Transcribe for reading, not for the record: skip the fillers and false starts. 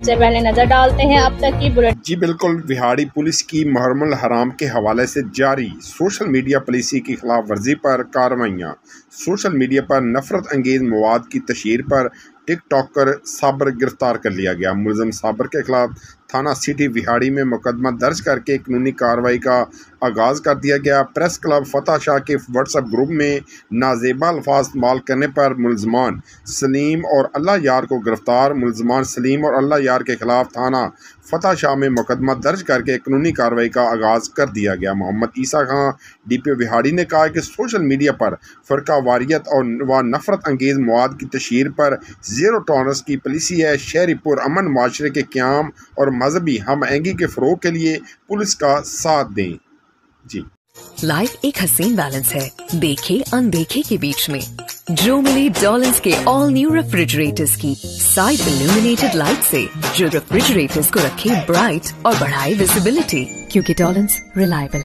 سے پہلے نظر ڈالتے ہیں اب تک کی بلٹ۔ جی بالکل، وہاڑی پولیس کی محرم الحرام کے حوالے سے جاری سوشل میڈیا پالیسی کی خلاف ورزی پر کارروائیاں۔ سوشل میڈیا پر نفرت انگیز مواد کی تشہیر پر ٹک ٹاکر صابر گرفتار کر لیا گیا۔ ملزم صابر کے خلاف تھانہ سٹی وہاڑی میں مقدمہ درج کر کے قانونی کارروائی کا آغاز کر دیا گیا۔ پریس کلب فتح شاہ کے واٹس ایپ گروپ میں نازیبا الفاظ استعمال کرنے پر ملزمان سلیم اور اللہ یار کو گرفتار۔ ملزمان سلیم اور اللہ یار کے خلاف تھانہ فتح شاہ میں مقدمہ درج کر کے قانونی کارروائی کا آغاز کر دیا گیا۔ محمد عیسیٰ خان ڈی پی او وہاڑی نے کہا کہ سوشل میڈیا پر فرقہ واریت اور نفرت انگیز مواد کی تشہیر پر زیرو ٹالرنس کی پالیسی ہے۔ شہری پرامن معاشرے کے قیام اور مذہبی ہم آہنگی کے فروغ کے لیے پولیس کا ساتھ دیں۔ جی لائف ایک حسین بیلنس ہے، دیکھے اندیکھے کے بیچ میں۔ جو ملے ڈولنس کے آل نیو ریفریجریٹرز کی سائڈ illuminated لائٹ سے، جو ریفریجریٹرز کو رکھے برائٹ اور بڑھائے ویزیبلٹی، کیونکہ ڈولنس ریلائبل